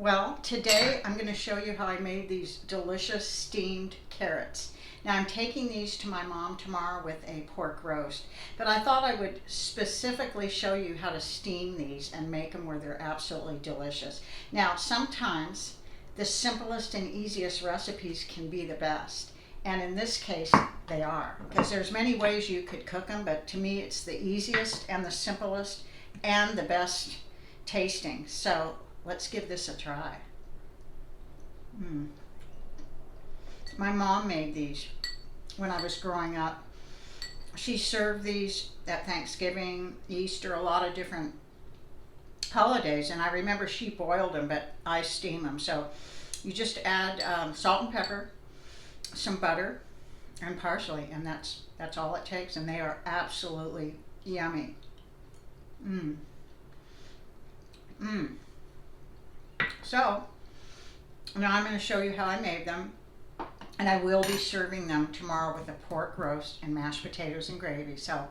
Well, today I'm going to show you how I made these delicious steamed carrots. Now I'm taking these to my mom tomorrow with a pork roast, but I thought I would specifically show you how to steam these and make them where they're absolutely delicious. Now sometimes the simplest and easiest recipes can be the best, and in this case they are, because there's many ways you could cook them, but to me it's the easiest and the simplest and the best tasting. So let's give this a try. My mom made these when I was growing up. She served these at Thanksgiving, Easter, a lot of different holidays, and I remember she boiled them, but I steam them. So you just add salt and pepper, some butter, and parsley, and that's all it takes, and they are absolutely yummy. So now I'm going to show you how I made them, and I will be serving them tomorrow with a pork roast and mashed potatoes and gravy. So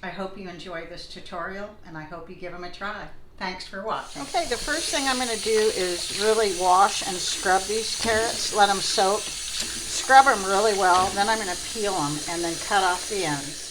I hope you enjoy this tutorial, and I hope you give them a try. Thanks for watching. Okay, the first thing I'm going to do is really wash and scrub these carrots, let them soak, scrub them really well, then I'm going to peel them and then cut off the ends.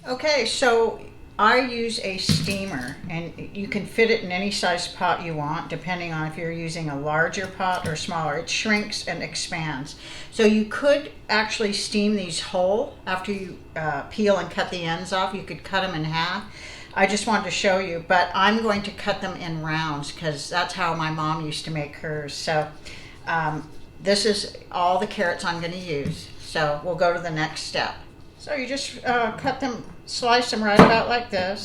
Okay, so I use a steamer, and you can fit it in any size pot you want, depending on if you're using a larger pot or smaller. It shrinks and expands. So you could actually steam these whole after you peel and cut the ends off. You could cut them in half. I just wanted to show you, but I'm going to cut them in rounds because that's how my mom used to make hers. So this is all the carrots I'm going to use. So we'll go to the next step. So you just cut them, slice them right about like this.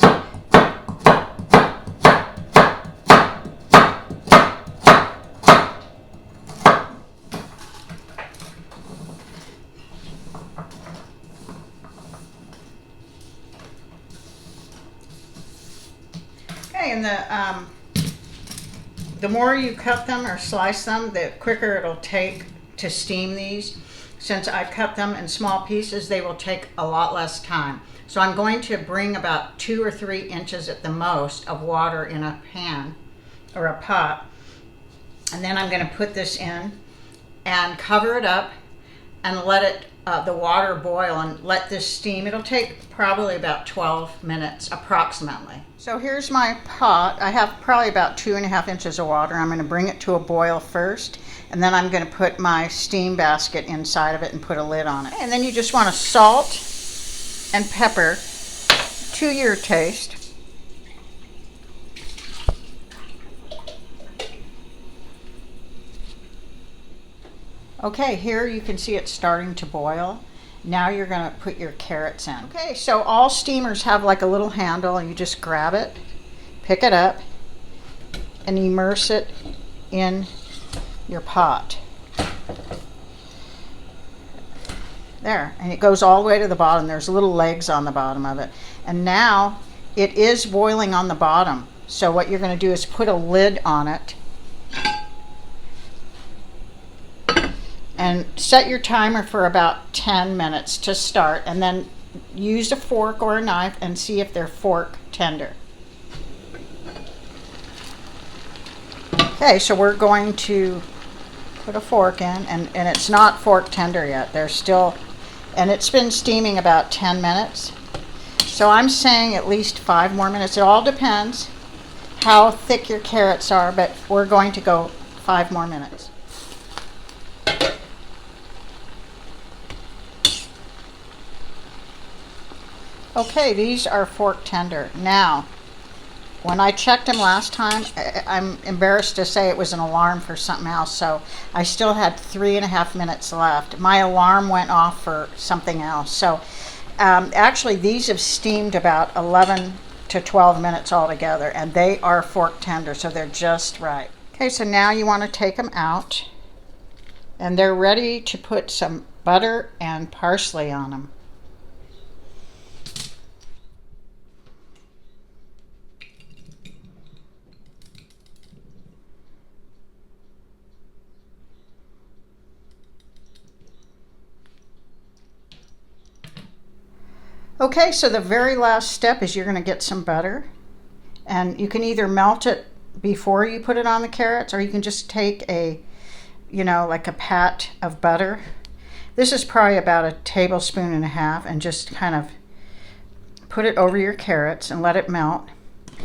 Okay, and the more you cut them or slice them, the quicker it'll take to steam these. Since I cut them in small pieces, they will take a lot less time. So I'm going to bring about 2 or 3 inches at the most of water in a pan or a pot. And then I'm going to put this in and cover it up and let it, the water boil and let this steam. It'll take probably about 12 minutes approximately. So here's my pot. I have probably about 2.5 inches of water. I'm going to bring it to a boil first, and then I'm going to put my steam basket inside of it and put a lid on it. And then you just want to salt and pepper to your taste. Okay, here you can see it starting to boil. Now you're going to put your carrots in. Okay, so all steamers have like a little handle, and you just grab it, pick it up, and immerse it in your pot. There, and it goes all the way to the bottom. There's little legs on the bottom of it. And now it is boiling on the bottom. So what you're going to do is put a lid on it and set your timer for about 10 minutes to start, and then use a fork or a knife and see if they're fork tender. Okay, so we're going to put a fork in, and it's not fork tender yet. They're still, and it's been steaming about 10 minutes. So I'm saying at least 5 more minutes. It all depends how thick your carrots are, but we're going to go 5 more minutes. Okay, these are fork tender. Now, when I checked them last time, I'm embarrassed to say it was an alarm for something else, so I still had 3.5 minutes left. My alarm went off for something else. So actually, these have steamed about 11 to 12 minutes altogether, and they are fork tender, so they're just right. Okay, so now you want to take them out, and they're ready to put some butter and parsley on them. Okay, so the very last step is you're going to get some butter, and you can either melt it before you put it on the carrots, or you can just take a, like a pat of butter. This is probably about a tablespoon and a half, and just kind of put it over your carrots and let it melt.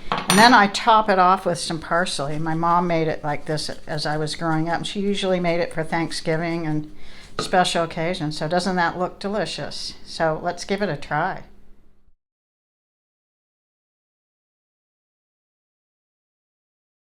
And then I top it off with some parsley. My mom made it like this as I was growing up, and she usually made it for Thanksgiving and special occasions. So doesn't that look delicious? So let's give it a try.